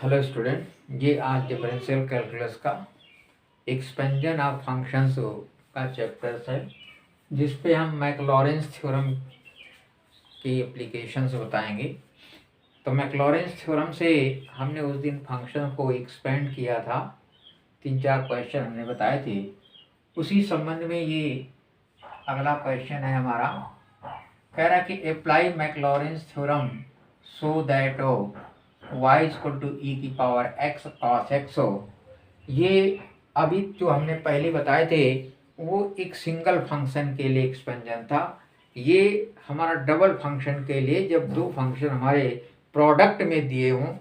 Hello student, ये आज differential calculus का एक्सपेंशन ऑफ फंक्शंस का चैप्टर्स है, जिस पे हम मैक्लॉरेंस थ्योरम की एप्लीकेशंस बताएंगे। तो मैक्लॉरेंस थ्योरम से हमने उस दिन फंक्शन को एक्सपेंड किया था, 3-4 क्वेश्चन हमने बताए थे। उसी संबंध में ये अगला क्वेश्चन है हमारा। कह रहा है कि apply Maclaurin's theorem so that y equal to e की पावर x cos x हो। ये अभी जो हमने पहले बताए थे वो एक सिंगल फंक्शन के लिए एक्सपेंशन था। ये हमारा डबल फंक्शन के लिए, जब दो फंक्शन हमारे प्रोडक्ट में दिए हों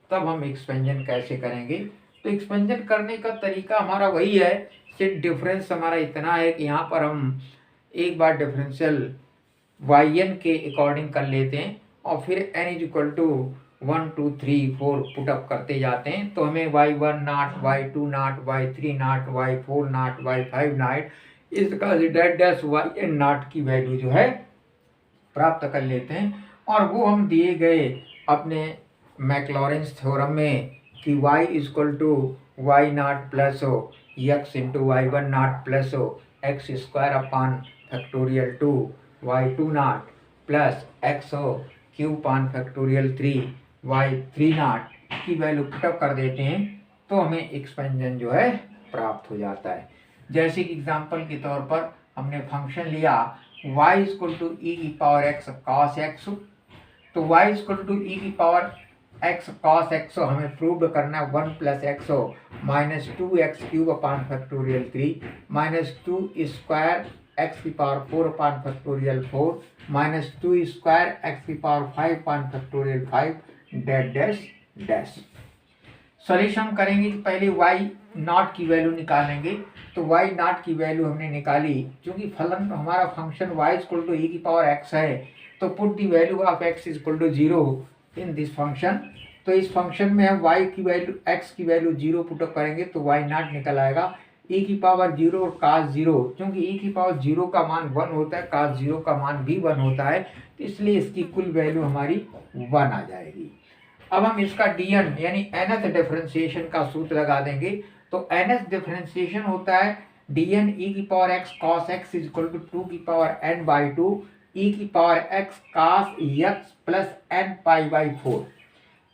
तब हम एक्सपेंशन कैसे करेंगे। तो एक्सपेंशन करने का तरीका हमारा वही है, सिर्फ डिफरेंस हमारा इतना है कि यहाँ पर हम एक बार डिफरेंशियल yn के अकॉर्डिंग कर लेते हैं और फिर n is equal to 1 2 3 4 put up करते जाते हैं। तो हमें y1 not, y2 not, y3 not, y4 not, y5 not, इसका डेट डैश yn नॉट की वैल्यू जो है प्राप्त कर लेते हैं। और वो हम दिए गए अपने मैक्लॉरेंस थ्योरम में कि y equal to y not plus हो x into y1 not plus हो x square upon factorial 2 y2 not plus x हो cube upon factorial 3 y3 nought की वैल्यू पुटअप कर देते हैं तो हमें एक्सपेंशन जो है प्राप्त हो जाता है। जैसे कि एग्जांपल के तौर पर हमने फंक्शन लिया y इक्वल टू ई की पावर x cos x, तो y इक्वल टू ई की पावर x cos x हमें प्रूव करना है 1 प्लस एक्स हो minus 2x cube upon factorial 3 minus 2 square x की power 4 upon factorial 4 minus 2 square x की power 5 upon factorial 5 dash dash dash. Solution करेंगे कि पहले y नॉट की वैल्यू निकालेंगे। तो y नॉट की वैल्यू हमने निकाली, क्योंकि फलन हमारा function y equal to e की पावर x है, तो put the value of x equal to 0 in this function. तो इस फंक्शन में हम y की वैल्यू x की वैल्यू 0 पुटअप करेंगे तो y नॉट निकल आएगा e की पावर 0 और cos 0, क्योंकि e की पावर 0 का मान 1 होता है, cos 0 का मान भी 1 होता है, तो इसलिए इसकी कुल वैल्यू हमारी 1 आ जाएगी। अब हम इसका dn यानी nth डिफरेंशिएशन का सूत्र लगा देंगे। तो nth डिफरेंशिएशन होता है dn e की power x cos x is equal to 2 की पावर n बाई 2 e की power x cos x plus n pi by 4।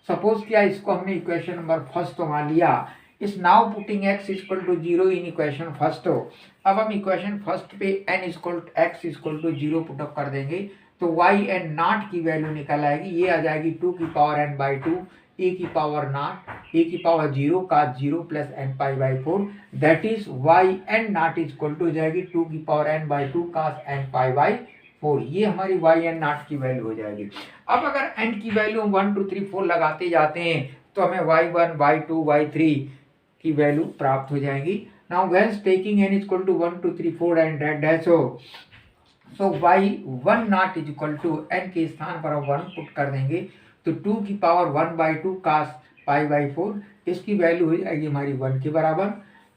Suppose किया इसको हमने इक्वेशन नंबर फर्स्ट मान लिया। इस now putting x equal to 0 in equation first हो। अब हम इक्वेशन फर्स्ट पे n equal x equal to 0 put up कर देंगे तो y n नॉट की वैल्यू निकल आएगी। ये आ जाएगी 2 की पावर n बाई 2 e की पावर नॉट e की पावर 0 का 0 plus n pi by 4, that is y n not equal to हो जाएगी 2 की power n by 2 cos n pi by 4। ये हमारी y n नॉट की वैल्यू हो जाएगी। अब अगर n की वैल्यू 1 2 3 4 लगाते जाते हैं तो हमें y1 y2 y3 की वैल्यू प्राप्त हो जाएगी। Now whence taking n equal to 1 2 3 4 and dash हो, so y1 naught is equal to n के स्थान पर हम 1 पुट कर देंगे तो 2 की power 1 by 2 cos pi by 4, इसकी वैल्यू हो जाएगी हमारी 1 के बराबर।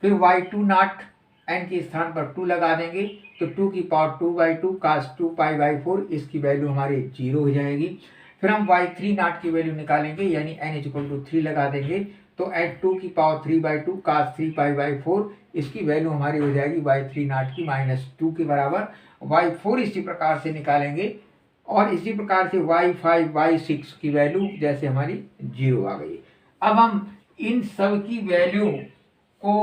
फिर y2 नॉट n के स्थान पर 2 लगा देंगे तो 2 की power 2 by 2 cos 2 pi by 4, इसकी वैल्यू हमारी 0 हो जाएगी। फिर हम y3 नॉट की वैल्यू निकालेंगे यानी n इज इक्वल टू 3 लगा देंगे तो एट 2 की power 3 by 2 cos 3 pi by 4, इसकी वैल्यू हमारी हो जाएगी y3 नॉट की -2 के बराबर। y4 इसी प्रकार से निकालेंगे और इसी प्रकार से y5 y6 की वैल्यू जैसे हमारी 0 आ गई। अब हम इन सब की वैल्यू को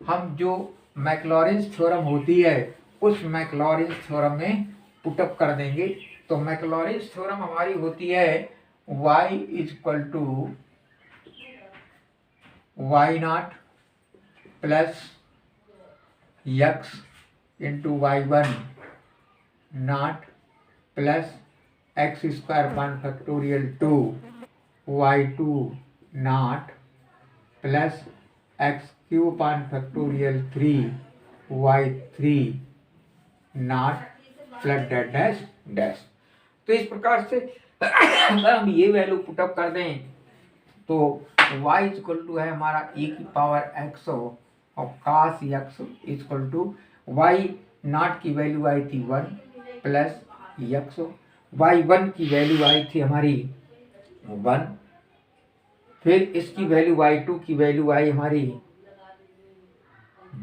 हम जो मैक्लॉरेंस थ्योरम होती है उस मैक्लॉरेंस थ्योरम में पुटअप कर देंगे। तो मैक्लॉरेंस थ्योरम हमारी होती है y equal to y not plus x into y1 not plus x square one factorial 2 y2 not plus x cube upon factorial 3 y3 naught plus dash dash dash. तो इस प्रकार से अगर हम ये वैल्यू पुटअप कर दें तो y इक्वल टू है हमारा e की पावर x और cos x equal to y not की वैल्यू आई थी 1 प्लस x, y1 की वैल्यू आई थी हमारी 1 फिर इसकी वैल्यू y2 की वैल्यू आई हमारी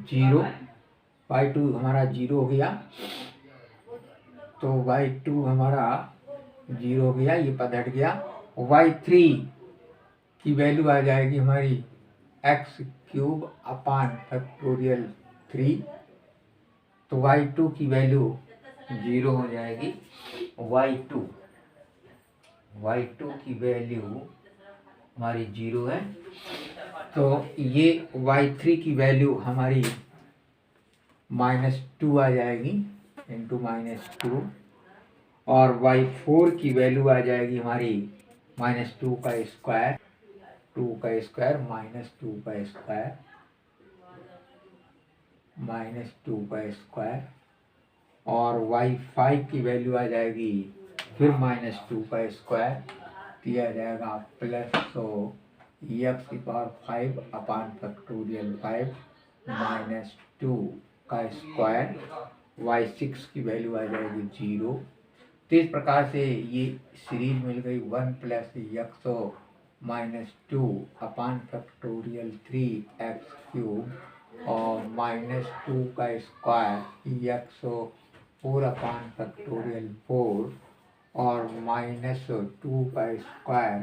0, y2 हमारा 0 हो गया, तो y2 हमारा 0 हो गया, ये पद हट गया। y3 की वैल्यू आ जाएगी हमारी x³ अपान फैक्टोरियल 3, तो y2 की वैल्यू 0 हो जाएगी। y2 की वैल्यू हमारी 0 है, तो ये y3 की वैल्यू हमारी -2 आ जाएगी इंटू -2, और y4 की वैल्यू आ जाएगी हमारी -2 का स्क्वायर, 2 का स्क्वायर -2 का स्क्वायर -2 का स्क्वायर, और y5 की वैल्यू आ जाएगी फिर -2 का स्क्वायर, दिया जाएगा प्लस, तो x⁵ अपान फैक्टोरियल 5 -2 का स्क्वायर, y6 की वैल्यू आ जाएगी 0। तो इस प्रकार से ये सीरीज मिल गई 1 + x-2 अपान फैक्टोरियल 3x³ और -2 का स्क्वायर x4 अपान फैक्टोरियल 4 और -2 का स्क्वायर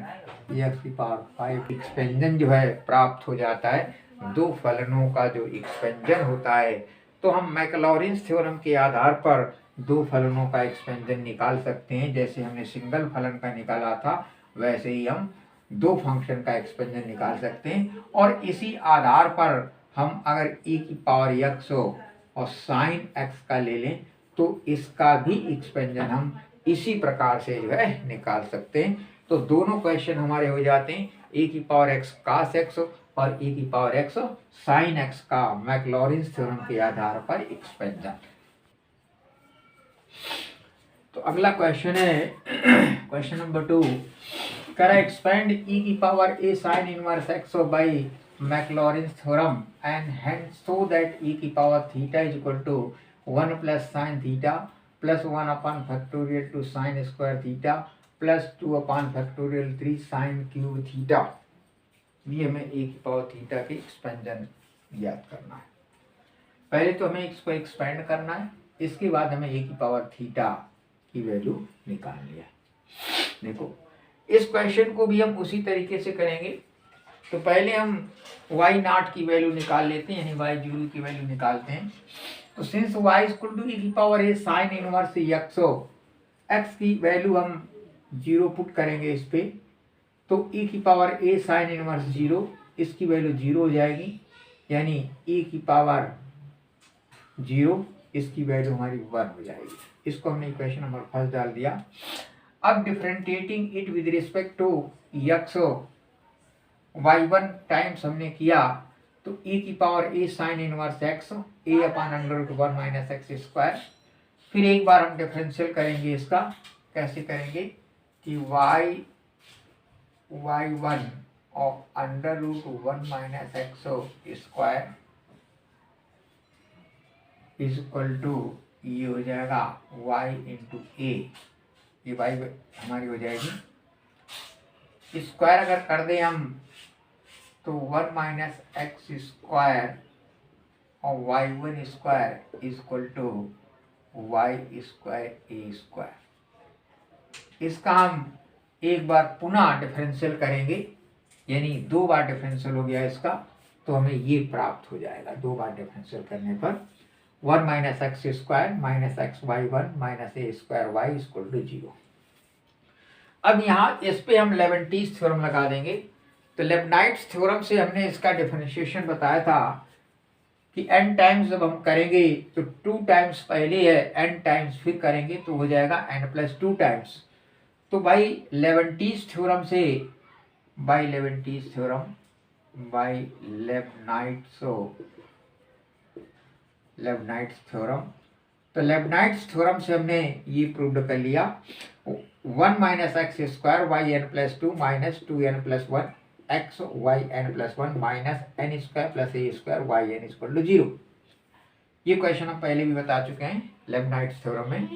x⁵। एक्सपेंजन जो है प्राप्त हो जाता है। दो फलनों का जो एक्सपेंजन होता है, तो हम मैक्लॉरिन्स थ्योरम के आधार पर दो फलनों का एक्सपेंजन निकाल सकते हैं। जैसे हमने सिंगल फलन का निकाला था, वैसे ही हम दो फंक्शन का एक्सपेंजन निकाल सकते हैं। और इसी आधार पर हम अगर e⁻x और sin x का ले लें, तो इसका भी एक्सपेंजन हम इसी प्रकार से जो है निकाल सकते हैं। तो दोनों क्वेश्चन हमारे हो जाते हैं e⁻x cos x और e⁻x sin x का मैक्लॉरिन्स थ्योरम के आधार पर एक्सपेंजन। तो अगला क्वेश्चन है क्वेश्चन नंबर 2, करा expand e⁻a sin inverse x by Maclaurin's theorem and hence so that e⁻θ is equal to 1 + sin θ + 1 upon factorial 2 sin square θ + 2 upon factorial 3 sin³ θ। ये हमें e⁻θ के एक्सपेंजन याद करना है। पहले तो हमें इसको एक्सपेंड करना है, इसके बाद हमें e⁻θ की वैल्यू निकालनी है। देखो, इस क्वेश्चन को भी हम उसी तरीके से करेंगे। तो पहले हम y0 की वैल्यू निकाल लेते हैं, यानी y0 की वैल्यू निकालते हैं। तो since y equal to e⁻a sin inverse x की वैल्यू हम 0 पुट करेंगे इस पे, तो e⁻a sin इनवर्स 0, इसकी वैल्यू 0 हो जाएगी, यानी e⁻0, इसकी वैल्यू हमारी 1 हो जाएगी। इसको हमने इक्वेशन नंबर फर्स्ट डाल दिया। अब differentiating it with respect to x y1 times हमने किया, तो e⁻a sin inverse x a upon √1 - x²। फिर एक बार हम डिफरेंशियल करेंगे इसका। कैसे करेंगे कि y1 और √1 - x² इज इक्वल टू, ये हो जाएगा y × a, ये y हमारी हो जाएगी। स्क्वायर अगर कर दें हम, तो 1 - x² और y1² is equal to y²a²। इसका हम एक बार पुनः डिफरेंशियल करेंगे, यानी 2 बार डिफरेंशियल हो गया इसका, तो हमें ये प्राप्त हो जाएगा। 2 बार डिफरेंशियल करने पर 1 - x² - xy1 - a²y = 0। अब यहाँ इस पे हम लेबनाइज़ थ्योरम लगा देंगे। तो लेबनाइज़ थ्योरम से हमने इसका डिफरेंशिएशन बताया था कि n टाइम्स जब हम करेंगे तो 2 टाइम्स पहले है, n टाइम्स फिर करेंगे तो हो जाएगा n+2 टाइम्स। तो बाई लेबनाइज़ थ्योरम से हमने ये प्रूव कर लिया। 1 - x² yn+2 - 2n+1 x yn+1 - n² + a² yn = 0। ये क्वेश्चन हम पहले भी बता चुके हैं लेबनाइज़ थ्योरम में।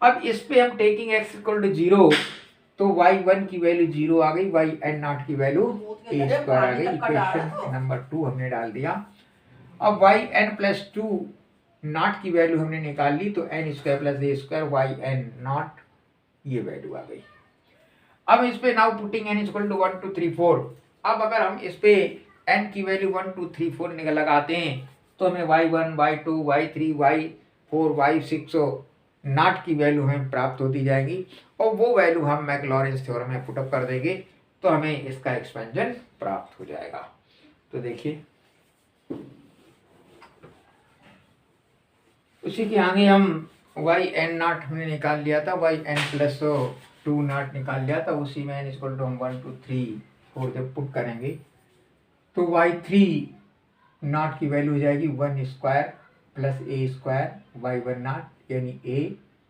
अब इस पे हम टेकिंग x = 0 तो y1 की वैल्यू 0 आ गई, yn0 की वैल्यू a स्क्वायर आ गई। इक्वेशन नंबर 2 हमने डाल दिया। अब yn+2 नॉट की वैल्यू हमने निकाल ली, तो n square plus a square yn0 ये वैल्यू आ गई। अब इस पे now putting n equal to 1 2 3 4। अब अगर हम इस पे n की वैल्यू 1 2 3 4 निकल लगाते हैं तो हमें y1 y2 y3 y4 y6 not की वैल्यू हमें प्राप्त होती जाएगी, और वो वैल्यू हम मैकलॉरेंस थ्योरम में पुटअप कर देंगे तो हमें इसका एक्सपेंशन प्राप्त हो जाएगा। तो देखिए उसी के आगे हम yn0 हमने निकाल लिया था, yn+2 नॉट निकाल लिया था, उसी में n इक्वल टू हम 1 2 3 4 जब पुट करेंगे तो y3 नॉट की वैल्यू हो जाएगी 1 square plus a square y1 not यानी a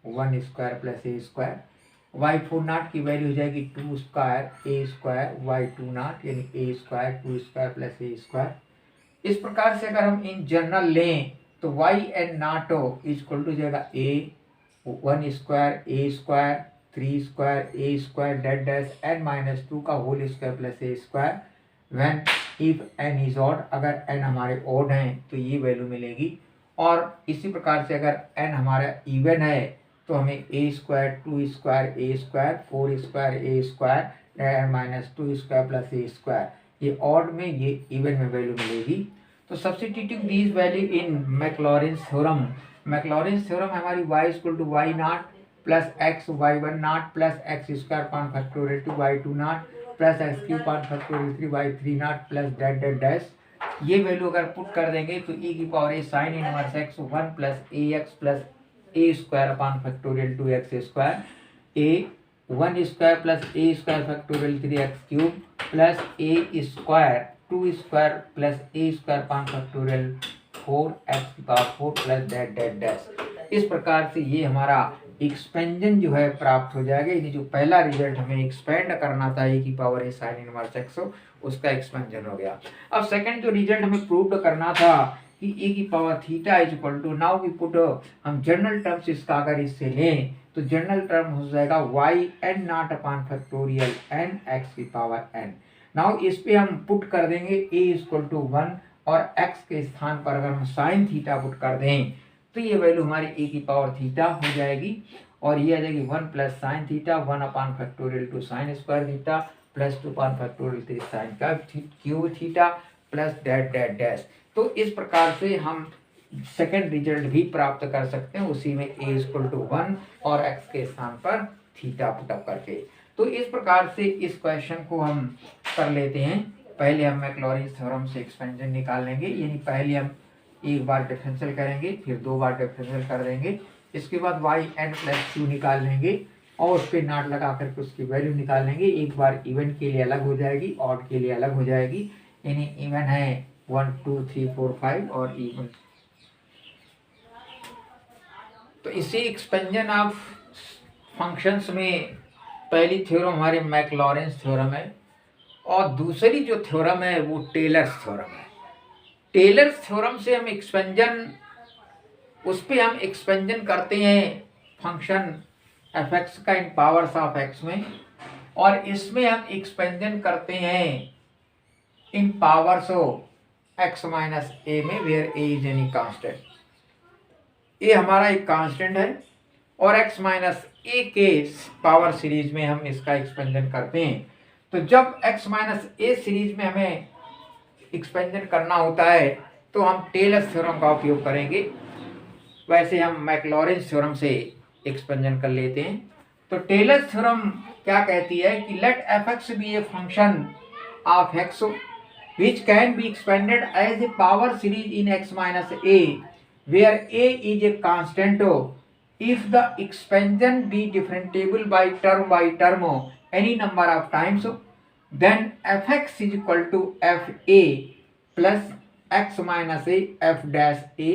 1 square plus a square, y4 not की वैल्यू हो जाएगी 2 square a square y2 not यानी a square 2 square plus a square. इस प्रकार से अगर हम इन जनरल लें तो yn0 इक्वल टू जाएगा a 1 square a square 3 square a square dot dash n-2 का whole square plus a square when if n is odd. अगर n हमारे ऑड हैं तो ये वैल्यू मिलेगी, और इसी प्रकार से अगर n हमारा इवन है तो हमें a square 2 square a square 4 square a square n-2 square plus a square, ये ऑड में ये इवन में वैल्यू मिलेगी। तो substituting these value in Maclaurin's theorem, Maclaurin's theorem हमारी y equal to y naught plus x y1 not plus x square upon factorial two y2 not plus x cube upon factorial 3 y3 naught plus dot dot dash, ये value अगर put कर देंगे तो e की power a sine inverse x 1 plus ax plus a square upon factorial 2x square a 1 square plus a square factorial 3x cube plus a square 2 square plus a square upon factorial 4x की power 4 plus dot dot dash. इस प्रकार से ये हमारा एक्सपेंजन जो है प्राप्त हो जाएगा। ये जो पहला रिजल्ट हमें एक्सपेंड करना था e की power a sine inverse x, उसका एक्सपेंजन हो गया। अब सेकंड जो रिजल्ट हमें प्रूव करना था कि e की power theta is equal to, now we put हम जनरल टर्म्स इसका अगर इससे लें तो जनरल टर्म हो जाएगा yn0 अपान फैक्टोरियल n x की पावर n। नाउ इस पे हम पुट कर देंगे a इक्वल टू 1 और x के स्थान पर अगर हम साइन थीटा पुट कर दें तो ये वैल्यू हमारी a की पावर थीटा हो जाएगी, और ये आ जाएगी 1 plus sine theta 1 upon factorial 2 sine square theta plus 2 upon factorial 3 sine का cube theta plus dot dot dash. तो इस प्रकार से हम सेकंड रिजल्ट भी प्राप्त कर सकते हैं, उसी में a इक्वल टू 1 और x के स्थान पर थीटा पुटअप करके। तो इस प्रकार से इस क्वेश्चन को हम कर लेते हैं। पहले हम मैकलॉरेंस थ्योरम से एक्सपेंशन निकाल लेंगे, यानी पहले हम एक बार डिफरेंशियल करेंगे फिर 2 बार डिफरेंशियल कर देंगे, इसके बाद yn+2 निकाल लेंगे और उस पर नॉट लगा करके उसकी वैल्यू निकाल लेंगे। एक बार इवन के लिए अलग हो जाएगी, ऑड के लिए अलग हो जाएगी, यानी इवन है 1 2 3 4 5 और इवन। तो इसी एक्सपेंजन ऑफ फंक्शंस में पहली थ्योरम हमारे मैकलॉरेंस थ्योरम है, और दूसरी जो थ्योरम है वो टेलर्स थ्योरम है। टेलर्स थ्योरम से हम एक्सपेंजन, उस पे हम एक्सपेंजन करते हैं फंक्शन fx का इन पावर्स ऑफ x में, और इसमें हम एक्सपेंजन करते हैं in powers of x minus a में, where a is any constant. a हमारा एक कांस्टेंट है और x माइनस a के पावर सीरीज में हम इसका एक्सपेंजन करते हैं। तो जब x माइनस a सीरीज में हमें एक्सपेंजन करना होता है तो हम टेलर्स थ्योरम का उपयोग करेंगे। वैसे हम मैकलॉरेंस थ्योरम से एक्सपेंजन कर लेते हैं। तो टेलर्स थ्योरम क्या कहती है कि let fx be a function of x which can be expanded as a power series in x minus a where a is a constant if the expansion be differentiable by term any number of times, then fx is equal to fa plus x minus a f dash a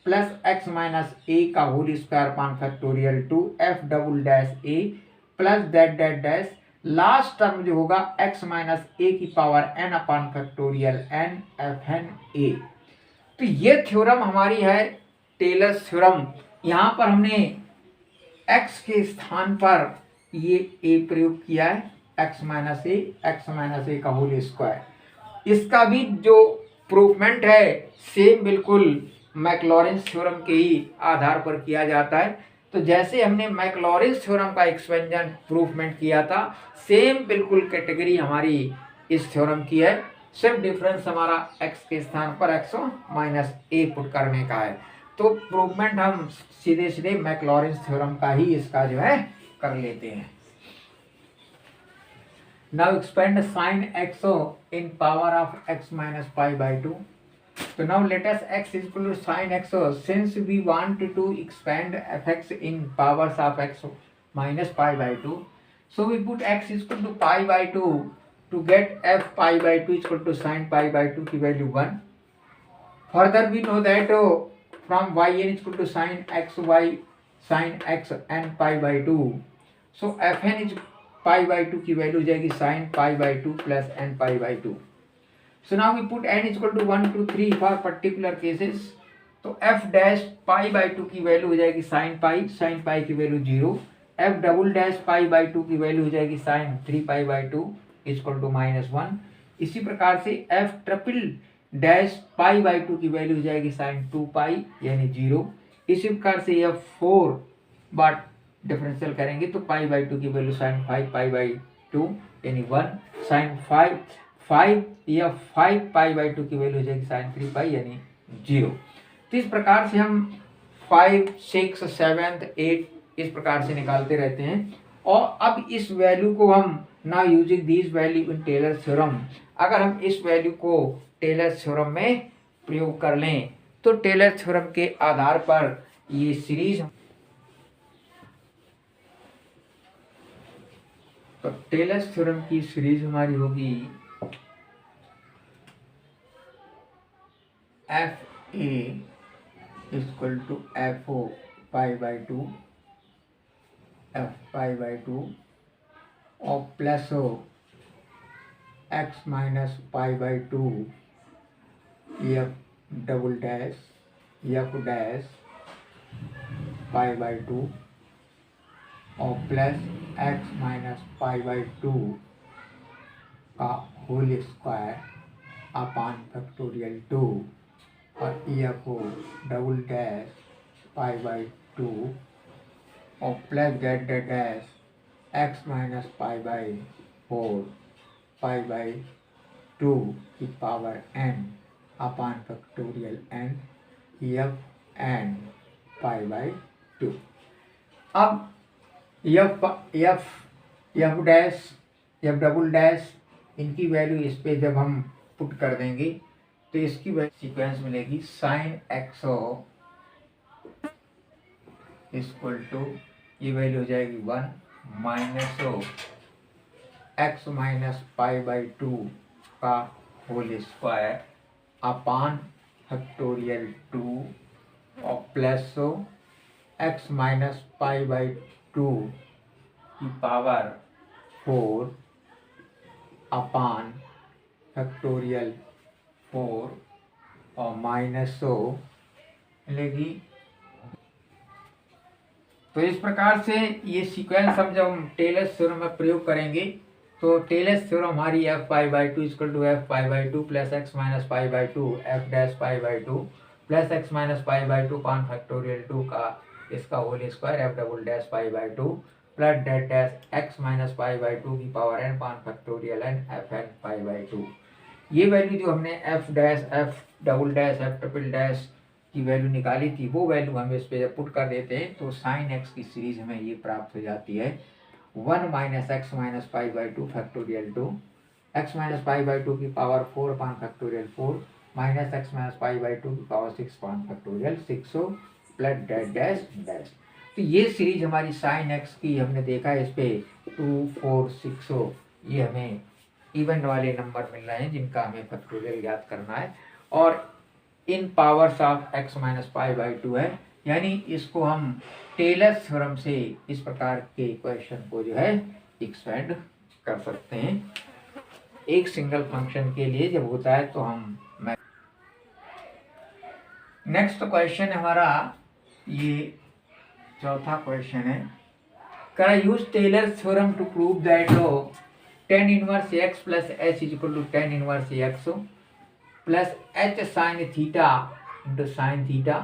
plus x minus a का whole square upon factorial two f double dash a plus dot dot dash, last term जो होगा x minus a की power n upon factorial n f n a। तो ये theorem हमारी है tailors theorem. यहाँ पर हमने x के स्थान पर ये ए प्रयोग किया है, एक्स माइनस ए का होल स्क्वायर। इसका भी जो प्रूफमेंट है सेम बिल्कुल मैक्लॉरेंस थ्योरम के ही आधार पर किया जाता है। तो जैसे हमने मैक्लॉरेंस थ्योरम का एक्सपेंजन प्रूफमेंट किया था, सेम बिल्कुल कैटेगरी हमारी इस थ्योरम की है। सिर्फ डिफरेंस हमारा x के स्थान पर x माइनस ए पुट करने का है। तो प्रूफमेंट हम सीधे सीधे मैक्लॉरेंस थ्योरम का ही इसका जो है कर लेते हैं। Now expand sin x in power of x minus pi by 2. So now let us x is equal to sin x. Since we want to expand fx in powers of x minus pi by 2, so we put x is equal to pi by 2 to get f pi by 2 is equal to sin pi by 2 की value 1. Further we know that from yn is equal to sin x y sin x n pi by 2. So fn is pi by 2 की value हो जाएगी sine pi by 2 plus n pi by 2. So now we put n equal to 1 2 3 for particular cases. तो f dash pi by 2 की value हो जाएगी sine pi की value 0. F double dash pi by 2 की value हो जाएगी sine 3 pi by 2 equal to -1. इसी प्रकार से F triple dash pi by 2 की वैल्यू हो जाएगी साइन 2 पाई यानी 0. इसी प्रकार से एफ 4 बट डिफरेंशियल करेंगे तो पाई बाई 2 की वैल्यू साइन 5 पाई बाई 2 यानी 1. साइन 5 या 5 पाई बाई 2 की वैल्यू हो जाएगी साइन 3 पाई यानी 0. तो इस प्रकार से हम 5 6 7 8 इस प्रकार से निकालते रहते हैं. और अब इस वैल्यू को हम ना using this value in Taylor theorem, अगर हम इस वैल्यू को टेलर थ्योरम में प्रयोग कर लें तो टेलर थ्योरम के आधार पर ये सीरीज, तो टेलर थ्योरम की सीरीज हमारी होगी f a equal to f o pi by 2 f pi by 2 और प्लस हो x minus pi by 2 f double dash f dash pi by 2 और plus x minus pi by 2 का whole square upon factorial 2 और f o double dash pi by 2 और plus z dash x minus pi by 4 pi by 2 की power n upon factorial n f n pi by 2. अब f dash f double dash इनकी value इस पे जब हम put कर देंगे तो इसकी वैल्यू सीक्वेंस मिलेगी साइन एक्स इक्वल टू ये वैल्यू हो जाएगी 1 minus x minus pi by 2 का होल स्क्वायर अपान फैक्टोरियल 2 और plus x minus pi by 2 की पावर 4 अपान फैक्टोरियल 4 और माइनस मिलेगी. तो इस प्रकार से ये सीक्वेंस हम जब टेलर्स थ्योरम में प्रयोग करेंगे तो टेलर्स थ्योरम हमारी f pi by 2 equal to f pi by 2 plus x minus pi by 2 f dash pi by 2 plus x minus pi by 2 upon factorial 2 का इसका whole square f double dash pi by 2 plus dot dash x minus pi by 2 की power n upon factorial n f n pi by 2. ये value जो हमने F dash f double dash F triple dash की value निकाली थी वो value हम इस पे जब पुट कर देते हैं तो साइन एक्स की सीरीज हमें ये प्राप्त हो जाती है 1 minus x minus pi by 2 factorial 2 x minus pi by 2 की पावर 4 पान factorial 4 minus x minus pi by 2 की पावर 6 पान factorial 6 plus dash dash dash. तो ये सीरीज हमारी साइन एक्स की हमने देखा है इस पे 2 4 6 ये हमें इवन वाले नंबर मिल रहे हैं जिनका हमें फैक्टोरियल याद करना है और in powers of x minus pi by 2 है. यानी इसको हम टेलर थ्योरम से इस प्रकार के क्वेश्चन को जो है एक्सपेंड कर सकते हैं. एक सिंगल फंक्शन के लिए जब होता है तो हम नेक्स्ट क्वेश्चन हमारा ये चौथा क्वेश्चन है. Can I use Taylor's theorem to prove that tan inverse x plus h is equal to tan inverse x plus h sin theta into sin theta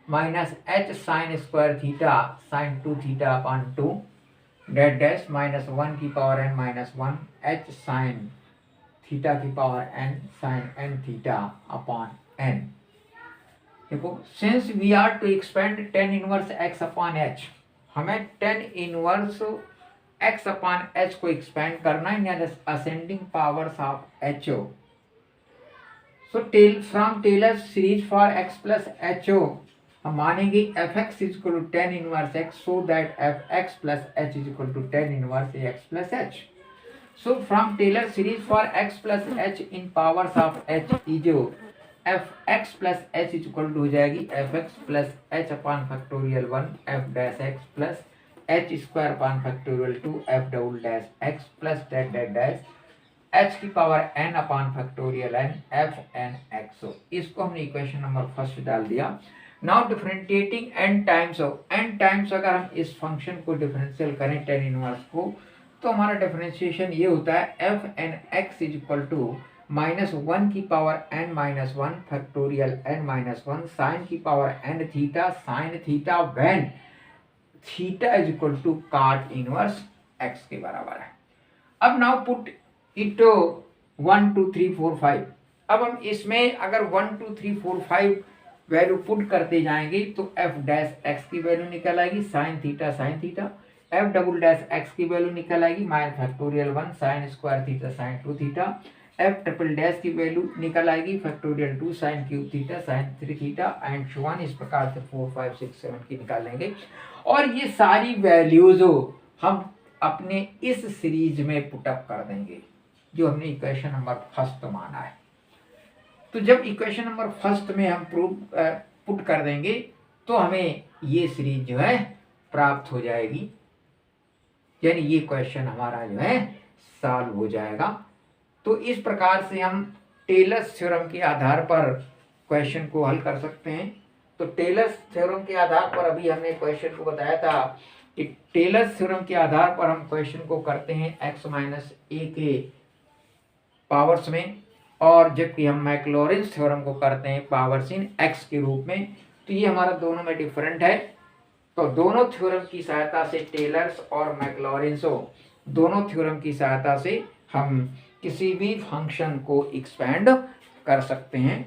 minus h sin square theta sin 2 theta upon 2 that dash minus 1 की power n minus 1 h sin theta की power n sin n थीटा upon n। देखो since we are to expand tan inverse x upon h, हमें tan inverse x upon h को expand करना है in ascending powers of h। So from Taylor's series for x plus h हम मानेंगे fx is equal to tan inverse x so that fx plus h is equal to tan inverse x plus h। So from Taylor series for x plus h in powers of h is fx plus h is equal to हो जाएगी fx plus h upon factorial 1 f dash x plus h square upon factorial 2 f double dash x plus dash h की power n upon factorial n f n x। so इसको हमने equation number first डाल दिया। Now differentiating n times अगर हम इस function को differential करें tan इनवर्स को, तो हमारा डिफरेंशिएशन ये होता है f n x is equal to -1 की power n minus 1 factorial n minus 1 sine की power n theta sine theta when theta is equal to cot inverse x के बराबर है। अब नाउ पुट इट 1 2 3 4 5। अब हम इसमें अगर 1 2 3 4 5 वैल्यू पुट करते जाएंगे तो एफ डैश एक्स की वैल्यू निकल आएगी sine theta F double dash x की वैल्यू निकल आएगी minus factorial 1 sign square theta sine 2 theta F triple dash की वैल्यू निकल आएगी factorial 2 sine cube theta sine 3 theta and so on. इस प्रकार से 4 5 6 7 की निकालेंगे और ये सारी वैल्यूज हम अपने इस सीरीज में पुटअप कर देंगे जो हमने इक्वेशन नंबर फर्स्ट माना है। तो जब इक्वेशन नंबर फर्स्ट में हम पुट कर देंगे तो हमें ये सीरीज जो है प्राप्त हो जाएगी, यानी ये क्वेश्चन हमारा जो है सॉल्व हो जाएगा। तो इस प्रकार से हम टेलर्स थ्योरम के आधार पर क्वेश्चन को हल कर सकते हैं। तो टेलर्स थ्योरम के आधार पर अभी हमने क्वेश्चन को बताया था कि टेलर्स थ्योरम के आधार पर हम क्वेश्चन को करते हैं x माइनस a के पावर्स में, और जबकि हम मैक्लॉरेंस थ्योरम को करते हैं पावर्स इन x के रूप में। तो ये हमारा दोनों में डिफरेंट है। तो दोनों थ्योरम की सहायता से टेलर्स और मैक्लॉरेंस दोनों थ्योरम की सहायता से हम किसी भी फंक्शन को एक्सपेंड कर सकते हैं।